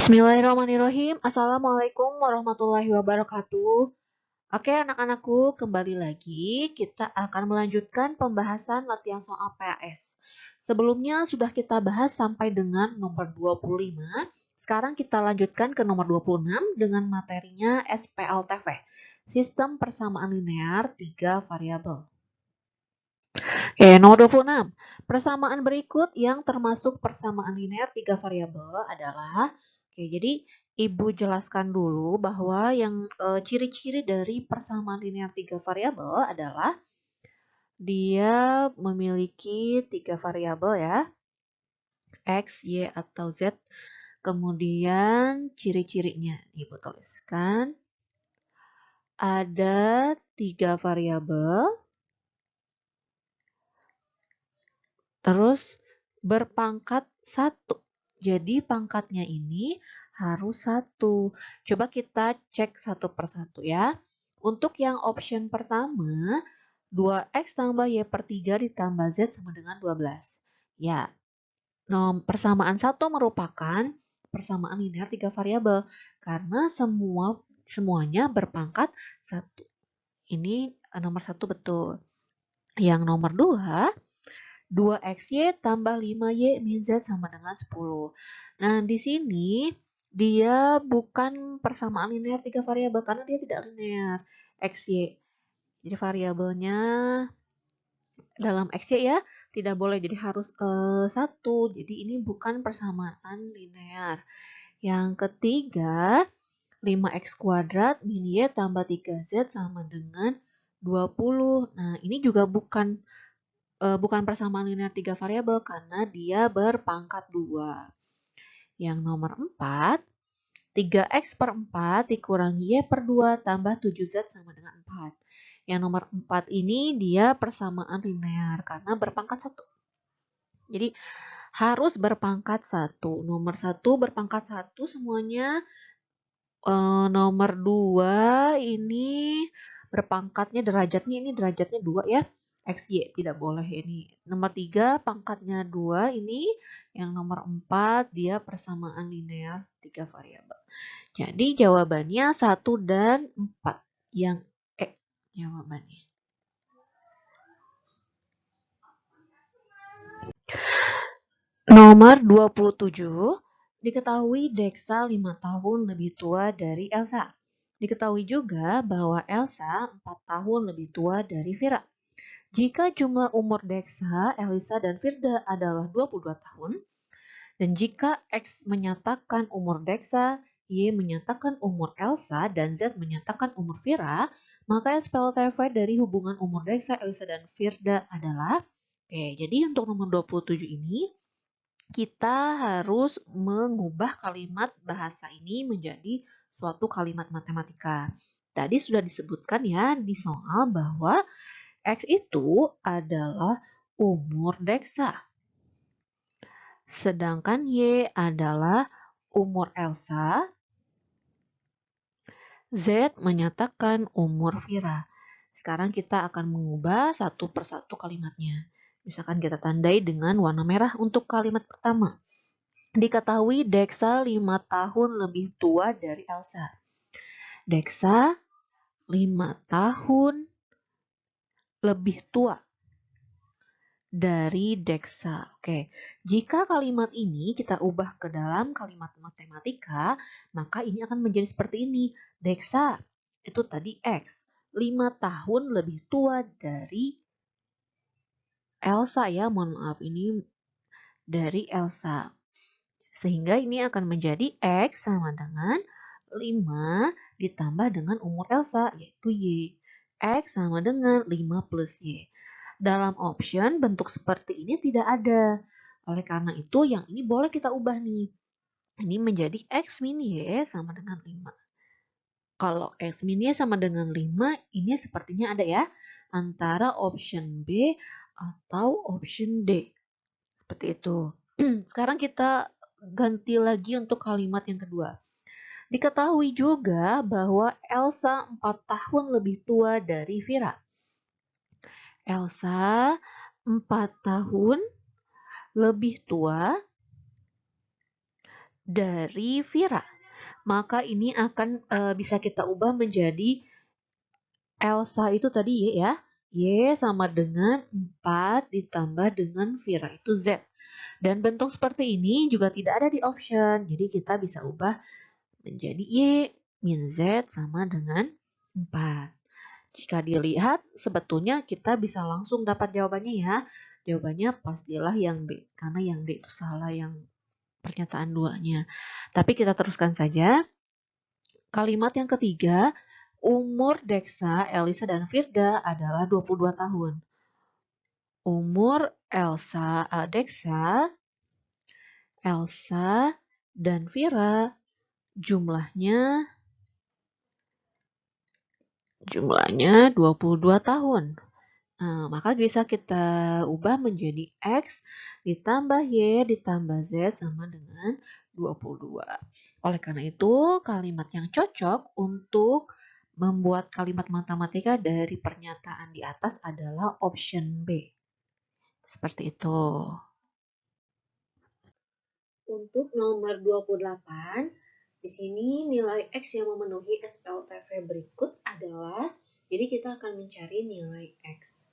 Bismillahirrahmanirrahim. Assalamualaikum warahmatullahi wabarakatuh. Oke, anak-anakku, kembali lagi. Kita akan melanjutkan pembahasan latihan soal PAS. Sebelumnya sudah kita bahas sampai dengan nomor 25. Sekarang kita lanjutkan ke nomor 26 dengan materinya SPLTV. Sistem persamaan linear 3 variabel. Nomor 26. Persamaan berikut yang termasuk persamaan linear 3 variabel adalah, jadi Ibu jelaskan dulu bahwa yang ciri-ciri dari persamaan linear 3 variabel adalah dia memiliki 3 variabel ya, X, Y, atau Z. Kemudian ciri-cirinya Ibu tuliskan. Ada 3 variabel. Terus berpangkat 1. Jadi pangkatnya ini harus 1. Coba kita cek satu persatu ya. Untuk yang option pertama, 2X tambah Y per 3 ditambah Z sama dengan 12. Ya, persamaan 1 merupakan persamaan linear 3 variabel. Karena semuanya berpangkat 1. Ini nomor 1 betul. Yang nomor 2, 2XY tambah 5Y min Z sama dengan 10. Nah, di sini dia bukan persamaan linear 3 variabel karena dia tidak linear. XY. Jadi variabelnya dalam XY ya, tidak boleh jadi harus 1. Jadi ini bukan persamaan linear. Yang ketiga, 5X kuadrat min Y tambah 3Z sama dengan 20. Nah, ini juga bukan persamaan linear 3 variabel karena dia berpangkat 2. Yang nomor 4, 3X per 4 dikurangi Y per 2 tambah 7Z sama dengan 4. Yang nomor 4 ini dia persamaan linear karena berpangkat 1. Jadi harus berpangkat 1. Nomor 1 berpangkat 1 semuanya. Nomor 2 ini berpangkatnya derajatnya 2 ya. XY tidak boleh ini. Nomor 3 pangkatnya 2 ini. Yang nomor 4 dia persamaan linear 3 variabel. Jadi jawabannya 1 dan 4. Yang jawabannya. Nomor 27. Diketahui Dexa 5 tahun lebih tua dari Elsa. Diketahui juga bahwa Elsa 4 tahun lebih tua dari Vira. Jika jumlah umur Dexa, Elisa, dan Firda adalah 22 tahun, dan jika X menyatakan umur Dexa, Y menyatakan umur Elsa, dan Z menyatakan umur Vira, maka SPLTV dari hubungan umur Dexa, Elisa, dan Firda adalah, jadi untuk nomor 27 ini, kita harus mengubah kalimat bahasa ini menjadi suatu kalimat matematika. Tadi sudah disebutkan ya di soal bahwa X itu adalah umur Dexa. Sedangkan Y adalah umur Elsa. Z menyatakan umur Vira. Sekarang kita akan mengubah satu persatu kalimatnya. Misalkan kita tandai dengan warna merah untuk kalimat pertama. Diketahui Dexa 5 tahun lebih tua dari Elsa. Dexa 5 tahun lebih tua dari Dexa. Oke, jika kalimat ini kita ubah ke dalam kalimat matematika, maka ini akan menjadi seperti ini. Dexa itu tadi X, 5 tahun lebih tua dari Elsa ya, mohon maaf ini dari Elsa. Sehingga ini akan menjadi X sama dengan 5 ditambah dengan umur Elsa, yaitu Y. X sama dengan 5 plus Y. Dalam option, bentuk seperti ini tidak ada. Oleh karena itu, yang ini boleh kita ubah nih. Ini menjadi X min Y sama dengan 5. Kalau X min Y sama dengan 5, ini sepertinya ada ya. Antara option B atau option D. Seperti itu. Sekarang kita ganti lagi untuk kalimat yang kedua. Diketahui juga bahwa Elsa 4 tahun lebih tua dari Vira. Elsa 4 tahun lebih tua dari Vira. Maka ini akan bisa kita ubah menjadi Elsa itu tadi Y ya. Y sama dengan 4 ditambah dengan Vira itu Z. Dan bentuk seperti ini juga tidak ada di option. Jadi kita bisa ubah menjadi Y min Z sama dengan 4. Jika dilihat, sebetulnya kita bisa langsung dapat jawabannya ya. Jawabannya pastilah yang B, karena yang D itu salah yang pernyataan 2-nya. Tapi kita teruskan saja. Kalimat yang ketiga, umur Deksa, Elisa, dan Firda adalah 22 tahun. Umur Deksa, Elsa, dan Vira jumlahnya 22 tahun. Nah, maka bisa kita ubah menjadi X ditambah Y ditambah Z sama dengan 22. Oleh karena itu, kalimat yang cocok untuk membuat kalimat matematika dari pernyataan di atas adalah option B. Seperti itu. Untuk nomor 28, di sini nilai X yang memenuhi SPLTV berikut adalah, jadi kita akan mencari nilai X.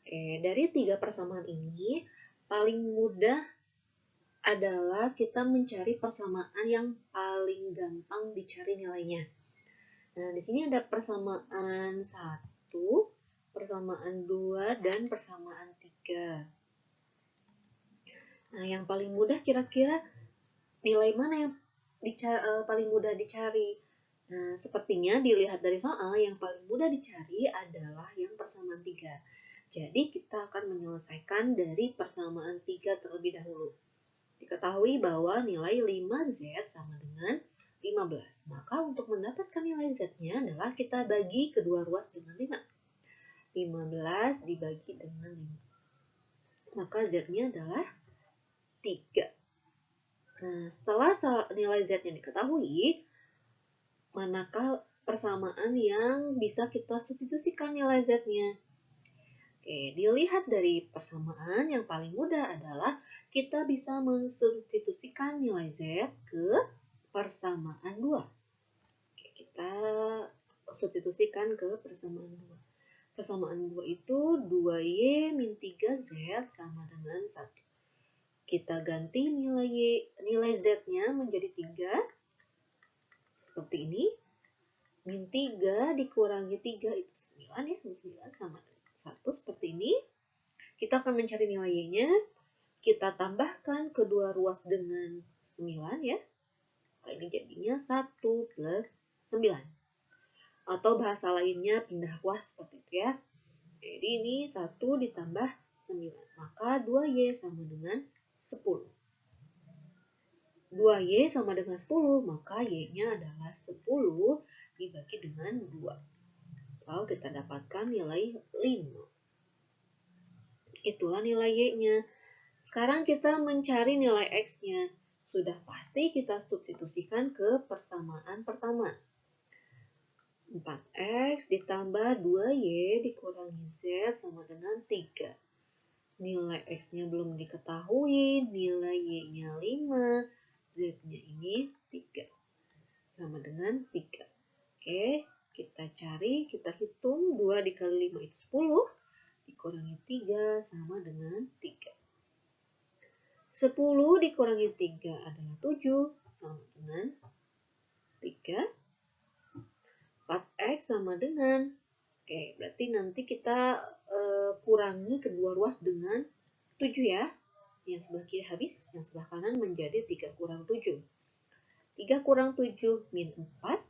Oke, dari 3 persamaan ini, paling mudah adalah kita mencari persamaan yang paling gampang dicari nilainya. Nah, di sini ada persamaan 1, persamaan 2, dan persamaan 3. Nah, yang paling mudah kira-kira nilai mana yang paling mudah dicari? Nah, sepertinya dilihat dari soal, yang paling mudah dicari adalah yang persamaan 3. Jadi, kita akan menyelesaikan dari persamaan 3 terlebih dahulu. Diketahui bahwa nilai 5Z sama dengan 15. Maka untuk mendapatkan nilai Z-nya adalah kita bagi kedua ruas dengan 5. 15 dibagi dengan 5. Maka Z-nya adalah 3. Nah, setelah nilai Z-nya diketahui, manakah persamaan yang bisa kita substitusikan nilai Z-nya? Oke, dilihat dari persamaan yang paling mudah adalah kita bisa mensubstitusikan nilai Z ke persamaan 2. Oke, kita substitusikan ke persamaan 2. Persamaan 2 itu 2Y min 3Z sama dengan 1. Kita ganti nilai Z-nya menjadi 3. Seperti ini. Min 3 dikurangi 3 itu 9 ya. 9 sama dengan 1 seperti ini. Kita akan mencari nilai Y-nya. Kita tambahkan kedua ruas dengan 9 ya. Ini jadinya 1 plus 9. Atau bahasa lainnya pindah ruas seperti itu ya. Jadi ini 1 ditambah 9. Maka 2Y sama dengan 10. 2Y sama dengan 10, maka Y-nya adalah 10 dibagi dengan 2. Lalu kita dapatkan nilai 5. Itulah nilai Y-nya. Sekarang kita mencari nilai X-nya. Sudah pasti kita substitusikan ke persamaan pertama. 4X ditambah 2Y dikurangi Z sama dengan 3. Nilai X-nya belum diketahui, nilai Y-nya 5, Z-nya ini 3. Sama dengan 3. Oke, kita cari, kita hitung 2 dikali 5 itu 10, dikurangi 3 sama dengan 3. 10 dikurangi 3 adalah 7, sama dengan 3. 4X sama dengan, oke, berarti nanti kita kurangi kedua ruas dengan 7 ya. Yang sebelah kiri habis, yang sebelah kanan menjadi 3 kurang 7. 3 kurang 7 min 4.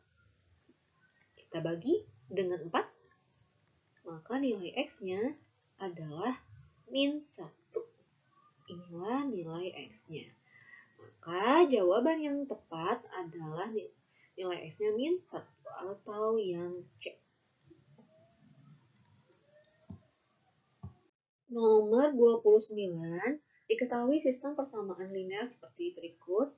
Kita bagi dengan 4. Maka nilai X-nya adalah min 1. Inilah nilai X-nya. Maka jawaban yang tepat adalah nilai X-nya min 1 atau yang C. Nomor 29, diketahui sistem persamaan linear seperti berikut.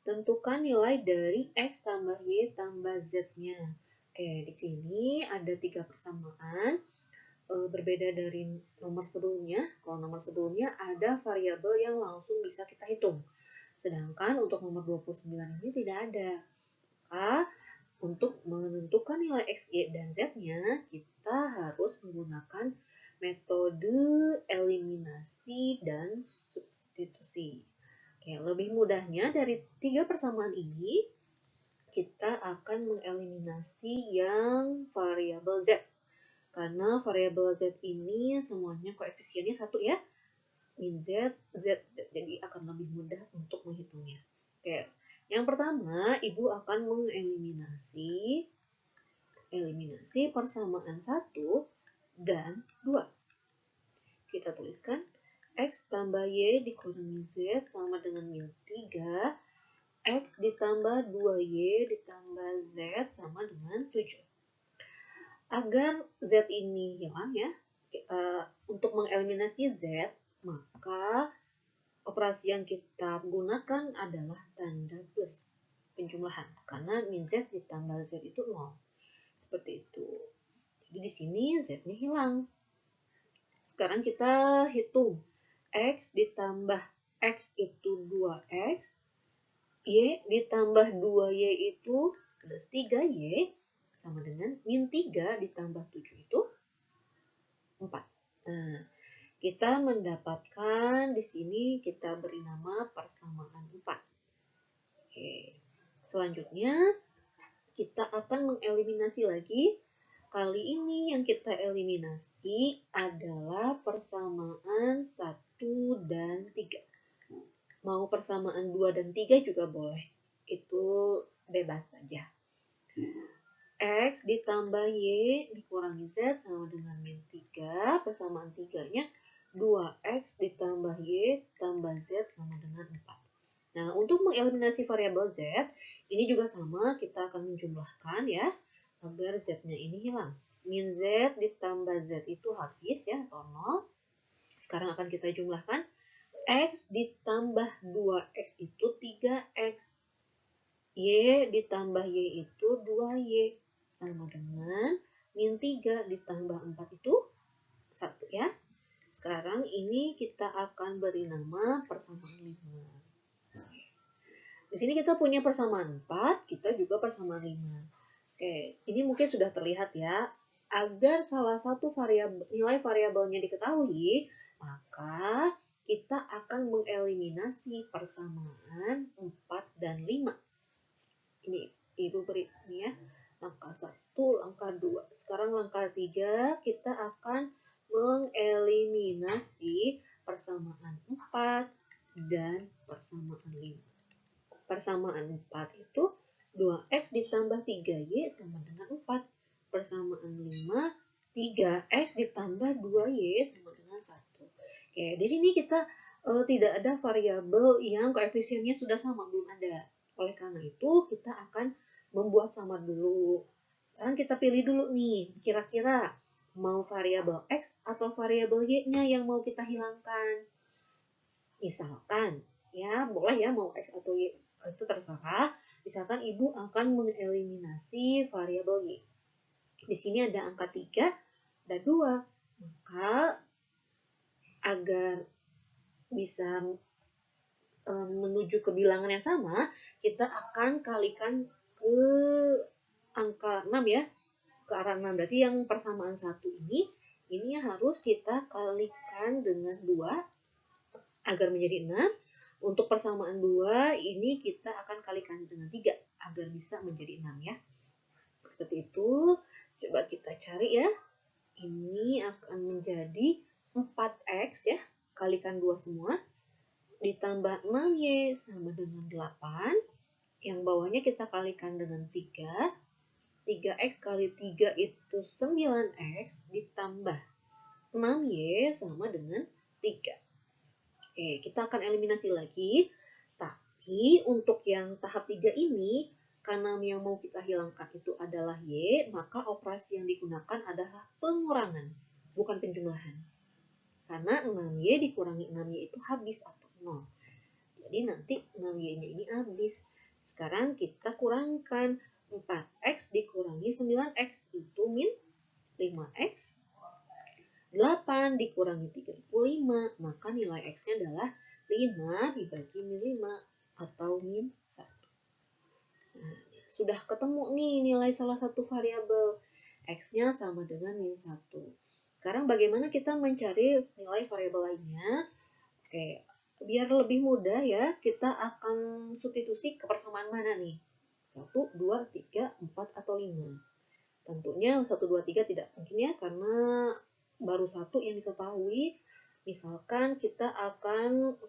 Tentukan nilai dari X tambah Y tambah Z-nya. Oke, di sini ada 3 persamaan. Berbeda dari nomor sebelumnya. Kalau nomor sebelumnya ada variabel yang langsung bisa kita hitung. Sedangkan untuk nomor 29 ini tidak ada. Maka untuk menentukan nilai X, Y, dan Z-nya, kita harus menggunakan metode eliminasi dan substitusi. Oke, lebih mudahnya dari 3 persamaan ini, kita akan mengeliminasi yang variabel Z. Karena variabel Z ini semuanya koefisiennya 1 ya. Min Z, Z, Z. Jadi akan lebih mudah untuk menghitungnya. Oke, yang pertama, Ibu akan mengeliminasi persamaan 1 dan 2. Kita tuliskan X tambah Y dikurangi Z sama dengan min 3. X ditambah 2Y ditambah Z sama dengan 7. Agar Z ini hilang ya, untuk mengeliminasi Z, maka operasi yang kita gunakan adalah tanda plus penjumlahan. Karena min Z ditambah Z itu 0. Seperti itu. Jadi di sini Z-nya hilang. Sekarang kita hitung. X ditambah X itu 2X. Y ditambah 2Y itu plus 3Y. Sama dengan min 3 ditambah 7 itu 4. Nah, kita mendapatkan di sini kita beri nama persamaan 4. Oke. Selanjutnya kita akan mengeliminasi lagi. Kali ini yang kita eliminasi adalah persamaan 1 dan 3. Mau persamaan 2 dan 3 juga boleh. Itu bebas saja. X ditambah Y dikurangi Z sama dengan min 3. Persamaan 3-nya 2X ditambah Y tambah Z sama dengan 4. Nah, untuk mengeliminasi variabel Z, ini juga sama, kita akan menjumlahkan ya, agar Z-nya ini hilang. Min Z ditambah Z itu habis ya, atau 0. Sekarang akan kita jumlahkan. X ditambah 2X itu 3X. Y ditambah Y itu 2Y. Sama dengan min 3 ditambah 4 itu 1 ya. Sekarang ini kita akan beri nama persamaan 5. Di sini kita punya persamaan 4, kita juga persamaan 5. Oke, ini mungkin sudah terlihat ya. Agar salah satu nilai variabelnya diketahui, maka kita akan mengeliminasi persamaan 4 dan 5. Ini Ibu beri ini ya. Langkah 1, langkah 2. Sekarang langkah 3, kita akan mengeliminasi persamaan 4 dan persamaan 5. Persamaan 4 itu 2X ditambah 3Y sama dengan 4. Persamaan 5, 3X ditambah 2Y sama dengan 1. Oke, di sini kita tidak ada variabel yang koefisiennya sudah sama, belum ada. Oleh karena itu, kita akan membuat sama dulu. Sekarang kita pilih dulu nih, kira-kira mau variabel X atau variabel Y-nya yang mau kita hilangkan. Misalkan, ya boleh ya mau X atau Y, itu terserah. Misalkan Ibu akan mengeliminasi variabel Y. Di sini ada angka 3 dan 2. Maka agar bisa menuju ke bilangan yang sama, kita akan kalikan ke angka 6 ya, ke arah 6. Berarti yang persamaan 1 ini harus kita kalikan dengan 2 agar menjadi 6. Untuk persamaan 2 ini kita akan kalikan dengan 3 agar bisa menjadi 6 ya. Seperti itu. Coba kita cari ya. Ini akan menjadi 4X ya, kalikan 2 semua. Ditambah 6Y sama dengan 8. Yang bawahnya kita kalikan dengan 3. 3X kali 3 itu 9X ditambah 6Y sama dengan 3. Oke, kita akan eliminasi lagi. Tapi untuk yang tahap 3 ini, karena yang mau kita hilangkan itu adalah Y, maka operasi yang digunakan adalah pengurangan, bukan penjumlahan. Karena 6Y dikurangi 6Y itu habis atau 0. Jadi nanti 6Y-nya ini habis. Sekarang kita kurangkan 4X dikurangi 9X itu min 5X. 8 dikurangi 3 itu 5. Maka nilai X-nya adalah 5 dibagi min 5 atau min 1. Nah, sudah ketemu nih nilai salah satu variabel. X-nya sama dengan min 1. Sekarang bagaimana kita mencari nilai variabel lainnya? Oke, biar lebih mudah ya, kita akan substitusi ke persamaan mana nih? 1, 2, 3, 4, atau 5. Tentunya 1, 2, 3 tidak mungkin ya, karena baru satu yang diketahui. Misalkan kita akan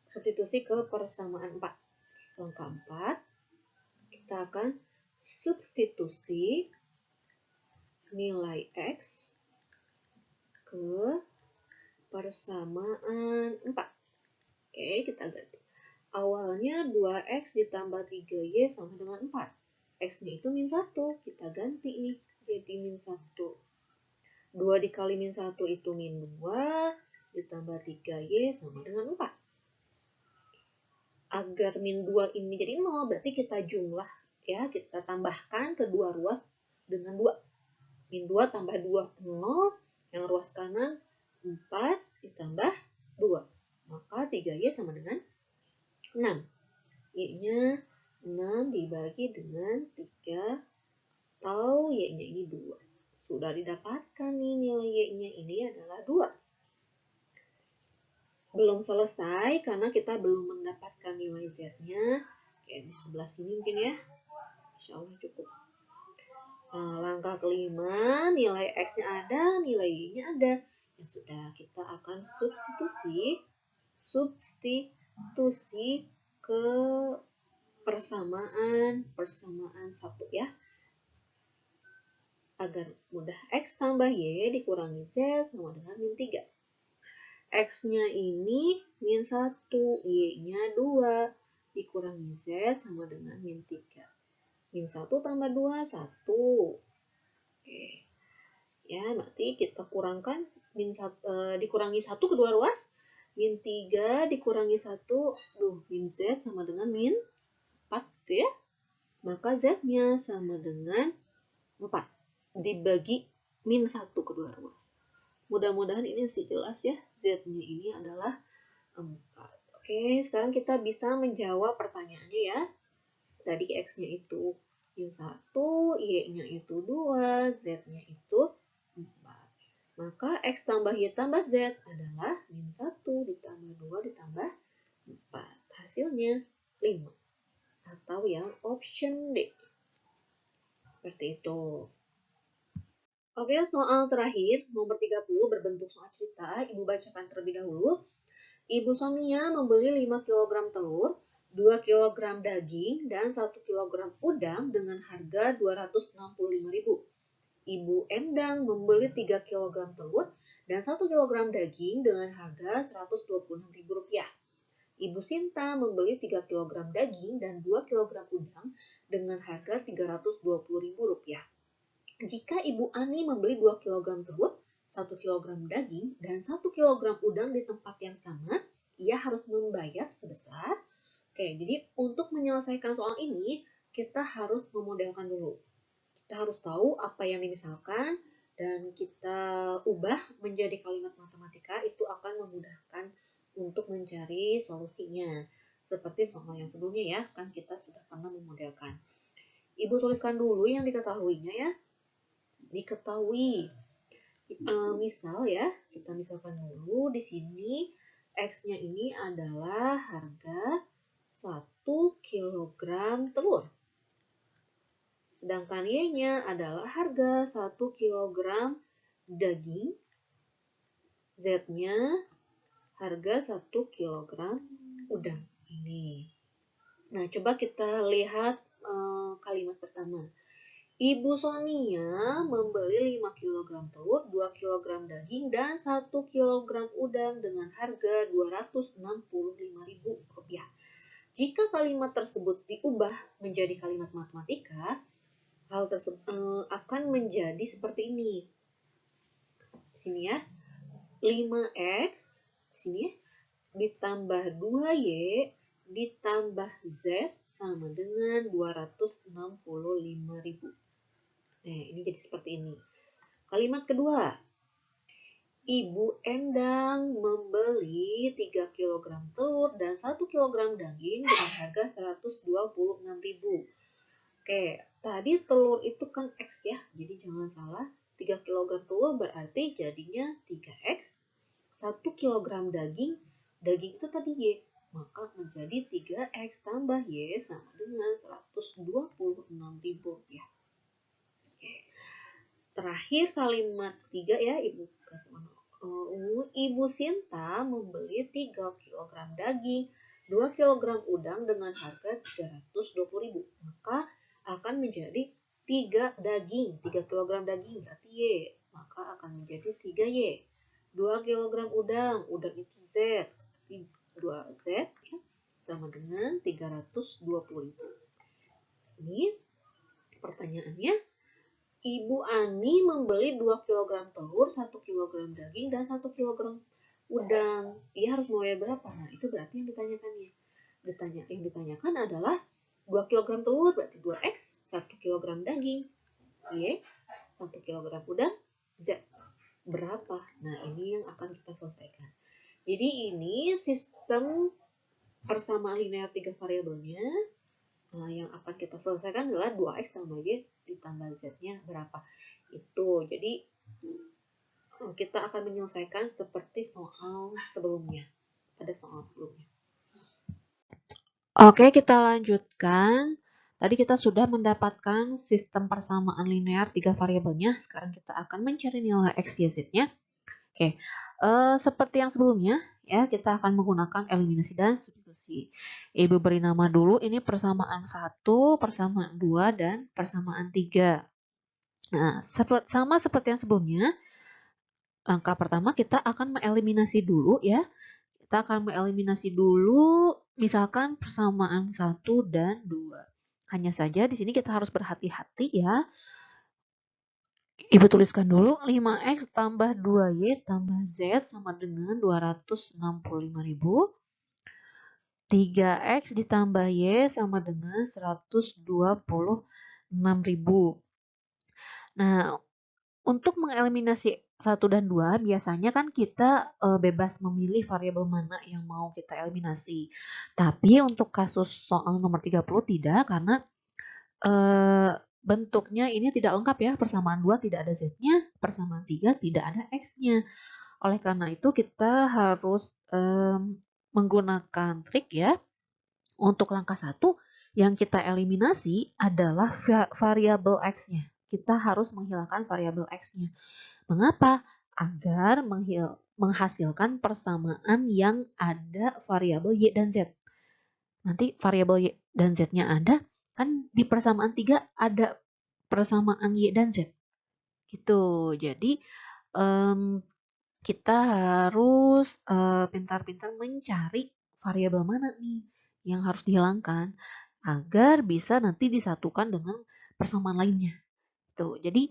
substitusi ke persamaan 4. Langkah 4, kita akan substitusi nilai X ke persamaan 4. Oke, kita ganti. Awalnya 2X ditambah 3Y sama dengan 4. X-nya itu min 1. Kita ganti nih, jadi min 1. 2 dikali min 1 itu min 2, ditambah 3Y sama dengan 4. Agar min 2 ini jadi 0, berarti kita jumlah, ya, kita tambahkan kedua ruas dengan 2. Min 2 tambah 2, 0. Yang ruas kanan 4 ditambah 2. Maka 3Y sama dengan 6. Y-nya 6 dibagi dengan 3, atau Y-nya ini 2. Sudah didapatkan nih nilai Y-nya ini adalah 2. Belum selesai karena kita belum mendapatkan nilai Z-nya. Oke, di sebelah sini mungkin ya. Insya Allah cukup. Nah, langkah kelima, nilai X-nya ada, nilai Y-nya ada. Ya sudah, kita akan substitusi ke persamaan 1 ya. Agar mudah, X tambah Y dikurangi Z sama dengan min 3. X-nya ini min 1, Y-nya 2, dikurangi Z sama dengan min 3. Min 1 tambah 2, 1. Oke. Ya, nanti kita kurangkan dikurangi 1 kedua ruas. Min 3 dikurangi 1, min Z sama dengan min 4 ya. Maka Z-nya sama dengan 4 dibagi min 1 kedua ruas. Mudah-mudahan ini sih jelas ya. Z-nya ini adalah 4. Oke, sekarang kita bisa menjawab pertanyaannya ya. Tadi X-nya itu min 1, Y-nya itu 2, Z-nya itu 4. Maka X tambah Y tambah Z adalah min 1 ditambah 2 ditambah 4. Hasilnya 5. Atau yang option D. Seperti itu. Oke, soal terakhir, nomor 30 berbentuk soal cerita. Ibu bacakan terlebih dahulu. Ibu Sonia membeli 5 kg telur, 2 kg daging, dan 1 kg udang dengan harga Rp265.000. Ibu Endang membeli 3 kg telur dan 1 kg daging dengan harga Rp126.000. Ibu Sinta membeli 3 kg daging dan 2 kg udang dengan harga Rp320.000. Jika Ibu Ani membeli 2 kg telur, 1 kg daging, dan 1 kg udang di tempat yang sama, ia harus membayar sebesar. Oke, jadi untuk menyelesaikan soal ini, kita harus memodelkan dulu. Kita harus tahu apa yang dimisalkan, dan kita ubah menjadi kalimat matematika, itu akan memudahkan untuk mencari solusinya. Seperti soal yang sebelumnya ya, kan kita sudah pernah memodelkan. Ibu tuliskan dulu yang diketahuinya ya. Diketahui. Misal ya, kita misalkan dulu di sini X-nya ini adalah harga 1 kg telur. Sedangkan Y-nya adalah harga 1 kg daging. Z-nya harga 1 kg udang. Ini. Nah, coba kita lihat kalimat pertama. Ibu Sonia membeli 5 kg telur, 2 kg daging, dan 1 kg udang dengan harga Rp265.000. Jika kalimat tersebut diubah menjadi kalimat matematika, hal tersebut akan menjadi seperti ini. Di sini ya, 5X, di sini ya, ditambah 2Y, ditambah Z sama dengan Rp265.000. Nah, ini jadi seperti ini. Kalimat kedua, Ibu Endang membeli 3 kg telur dan 1 kg daging dengan harga 126.000. Oke, tadi telur itu kan X ya, jadi jangan salah. 3 kg telur berarti jadinya 3X. 1 kg daging itu tadi Y. Maka menjadi 3X tambah Y sama dengan 126.000 ya. Oke. Terakhir kalimat ketiga ya, Ibu kasih mana? Ibu Sinta membeli 3 kg daging, 2 kg udang dengan harga 320.000. Maka akan menjadi 3 kg daging berarti Y. Maka akan menjadi 3Y. 2 kg udang itu Z. 2Z ya, sama dengan 320.000. Ini pertanyaannya. Ibu Ani membeli 2 kg telur, 1 kg daging, dan 1 kg udang. Dia harus membayar berapa? Nah, itu berarti yang ditanyakannya. Yang ditanyakan adalah 2 kg telur berarti 2X, 1 kg daging, Y, 1 kg udang, Z. Berapa? Nah, ini yang akan kita selesaikan. Jadi ini sistem persamaan linear 3 variabelnya. Nah, yang akan kita selesaikan adalah 2X tambah Y ditambah Z-nya berapa. Itu. Jadi, kita akan menyelesaikan seperti soal sebelumnya. Pada soal sebelumnya. Oke, kita lanjutkan. Tadi kita sudah mendapatkan sistem persamaan linear 3 variabelnya. Sekarang kita akan mencari nilai X, Y, Z-nya. Oke, seperti yang sebelumnya, ya kita akan menggunakan eliminasi dan substitusi. Ibu beri nama dulu, ini persamaan 1, persamaan 2, dan persamaan 3. Nah, sama seperti yang sebelumnya, langkah pertama kita akan mengeliminasi dulu ya. Kita akan mengeliminasi dulu misalkan persamaan 1 dan 2. Hanya saja di sini kita harus berhati-hati ya. Ibu tuliskan dulu 5X tambah 2Y tambah Z sama dengan 265.000. 3X ditambah Y sama dengan 126.000. Nah, untuk mengeliminasi 1 dan 2, biasanya kan kita bebas memilih variabel mana yang mau kita eliminasi. Tapi untuk kasus soal nomor 30 tidak, karena bentuknya ini tidak lengkap ya, persamaan 2 tidak ada Z-nya, persamaan 3 tidak ada X-nya. Oleh karena itu kita harus menggunakan trik ya. Untuk langkah 1 yang kita eliminasi adalah variabel X-nya. Kita harus menghilangkan variabel X-nya. Mengapa? Agar menghasilkan persamaan yang ada variabel Y dan Z. Nanti variabel Y dan Z-nya ada, kan di persamaan 3 ada persamaan Y dan Z. Gitu. Jadi kita harus pintar-pintar mencari variabel mana nih yang harus dihilangkan agar bisa nanti disatukan dengan persamaan lainnya. Tuh, jadi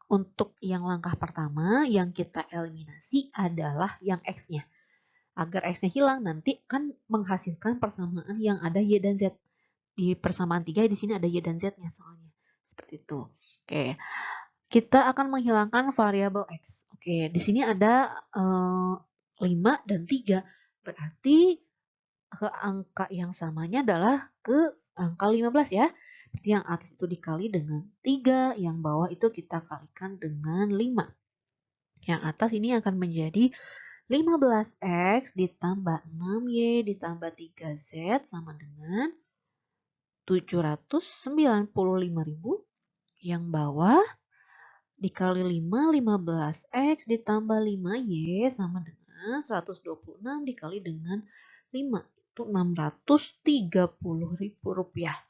untuk yang langkah pertama yang kita eliminasi adalah yang X-nya. Agar X-nya hilang nanti kan menghasilkan persamaan yang ada Y dan Z. Di persamaan 3 di sini ada Y dan Z-nya soalnya. Seperti itu. Oke. Kita akan menghilangkan variabel X. Oke, di sini ada 5 dan 3. Berarti ke angka yang samanya adalah ke angka 15 ya. Berarti yang atas itu dikali dengan 3, yang bawah itu kita kalikan dengan 5. Yang atas ini akan menjadi 15X ditambah 6Y ditambah 3Z sama dengan 795.000. Yang bawah dikali 5, 15X ditambah 5Y sama dengan 126 dikali dengan 5. Itu Rp630.000.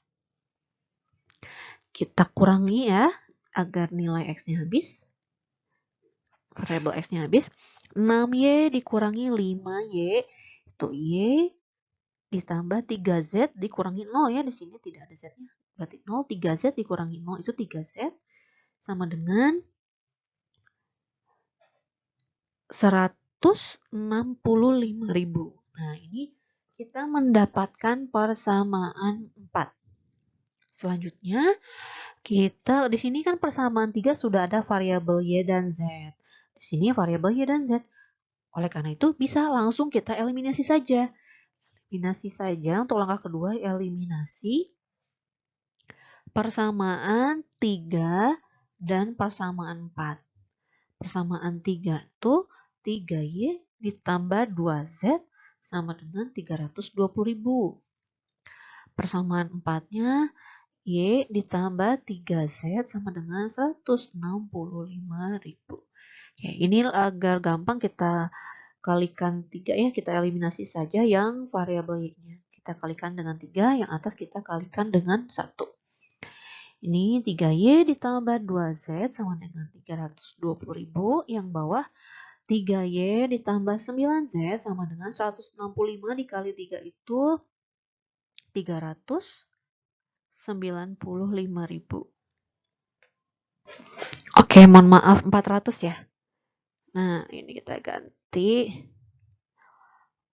Kita kurangi ya, agar nilai X-nya habis. Variabel X-nya habis. 6Y dikurangi 5Y, itu Y ditambah 3Z dikurangi 0 ya, di sini tidak ada Z-nya. Berarti 0, 3Z dikurangi 0 itu 3Z sama dengan 165.000. Nah, ini kita mendapatkan persamaan 4. Selanjutnya, kita di sini kan persamaan 3 sudah ada variabel Y dan Z. Di sini variabel Y dan Z. Oleh karena itu bisa langsung kita eliminasi saja. Eliminasi saja untuk langkah kedua, eliminasi persamaan 3 dan persamaan 4. Persamaan 3 itu 3Y ditambah 2Z sama dengan 320.000. Persamaan 4-nya Y ditambah 3Z sama dengan 165.000. Ya, ini agar gampang kita kalikan 3 ya, kita eliminasi saja yang variabel Y-nya. Kita kalikan dengan 3, yang atas kita kalikan dengan 1. Ini 3Y ditambah 2Z sama dengan 320.000, yang bawah 3Y ditambah 9Z sama dengan 165 dikali 3 itu 395.000. Oke, mohon maaf 400 ya. Nah, ini kita ganti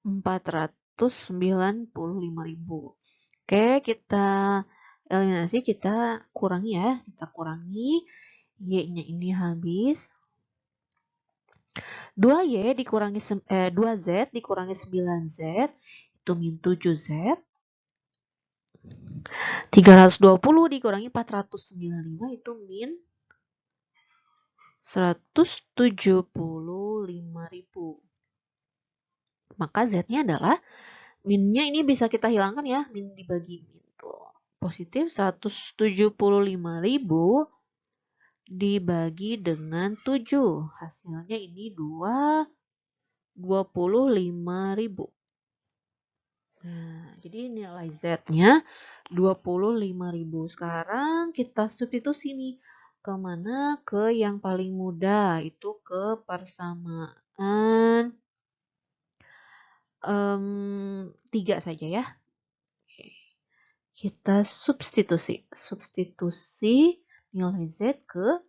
495.000. Oke, kita eliminasi, kita kurangi ya. Kita kurangi. Y-nya ini habis. 2Y dikurangi 2Z dikurangi 9Z itu min 7Z. 320 dikurangi 495 itu min 175.000. Maka Z-nya adalah, minnya ini bisa kita hilangkan ya, min dibagi min tuh. Positif 175.000 dibagi dengan 7. Hasilnya ini 25.000. Nah, jadi nilai Z-nya 25.000. Sekarang kita substitusi nih. Kemana? Ke yang paling mudah, itu ke persamaan 3 saja ya. Kita substitusi. Substitusi nilai Z ke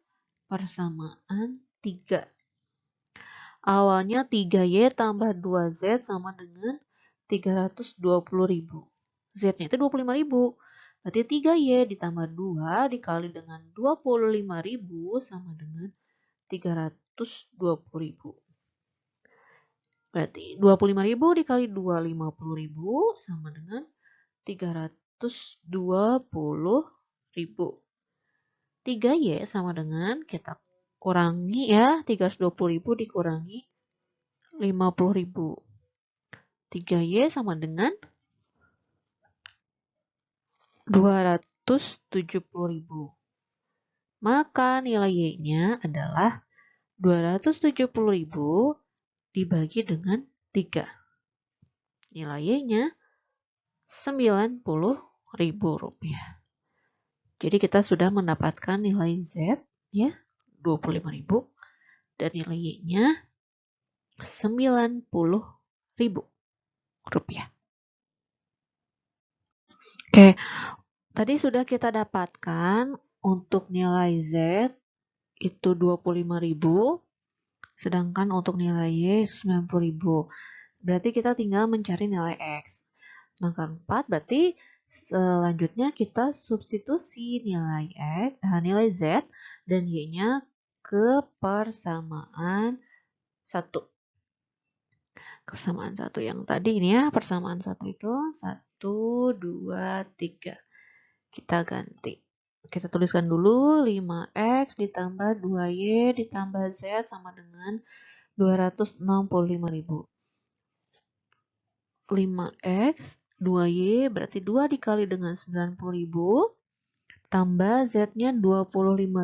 persamaan 3. Awalnya 3Y tambah 2Z sama dengan 320.000. Z-nya itu 25.000. Berarti 3Y ditambah 2 dikali dengan 25.000 sama dengan 320.000. Berarti 25.000 dikali 2, 50.000 sama dengan 320.000. 3Y sama dengan, kita kurangi ya, 320.000 dikurangi 50.000. 3Y sama dengan 270.000. Maka nilai Y-nya adalah 270.000 dibagi dengan 3. Nilai Y-nya Rp90.000. Jadi kita sudah mendapatkan nilai Z ya, 25.000 dan nilai Y-nya Rp90.000. Oke, tadi sudah kita dapatkan untuk nilai Z itu 25.000, sedangkan untuk nilai Y 90.000. Berarti kita tinggal mencari nilai X. Langkah 4 berarti selanjutnya kita substitusi nilai X, nilai Z dan Y-nya ke persamaan 1. Persamaan 1 yang tadi ini ya, persamaan 1 itu 1, 2, 3. Kita ganti. Kita tuliskan dulu 5X ditambah 2Y ditambah Z sama dengan 265.000. 5X 2Y berarti 2 dikali dengan 90.000 tambah Z-nya 25.000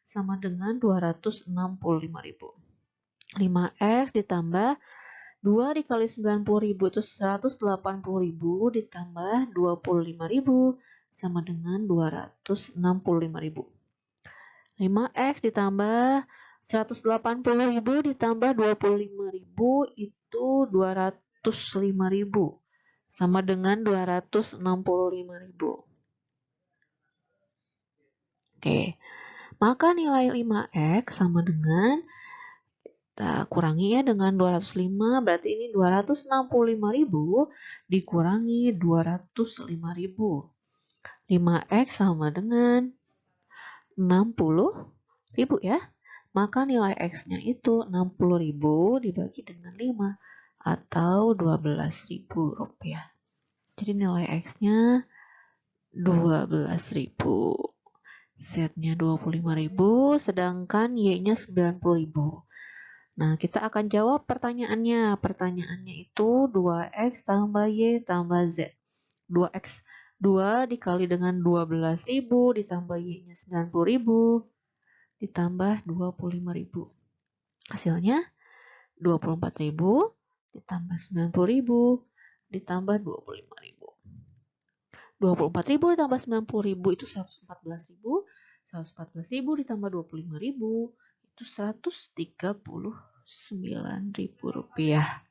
sama dengan 265.000. 5X ditambah 2 dikali 90.000 itu 180.000 ditambah 25.000 sama dengan 265.000. 5X ditambah 180.000 ditambah 25.000 itu 205.000 sama dengan 265.000. Oke, maka nilai 5X sama dengan, kita kurangi ya dengan 205, berarti ini 265.000 dikurangi 205.000. 5X sama dengan 60.000 ya. maka nilai X-nya itu 60.000 dibagi dengan 5 atau 12.000 rupiah. Jadi nilai X-nya 12.000. Z-nya 25.000, sedangkan Y-nya 90.000. Nah, kita akan jawab pertanyaannya. Pertanyaannya itu 2X tambah Y tambah Z. 2X 2 dikali dengan 12.000 ditambah Y-nya 90.000 ditambah 25.000. Hasilnya 24.000 ditambah 90.000 ditambah 25.000. 24.000 ditambah 90.000 itu 114.000. 114.000 ditambah 25.000 itu 139.000 rupiah.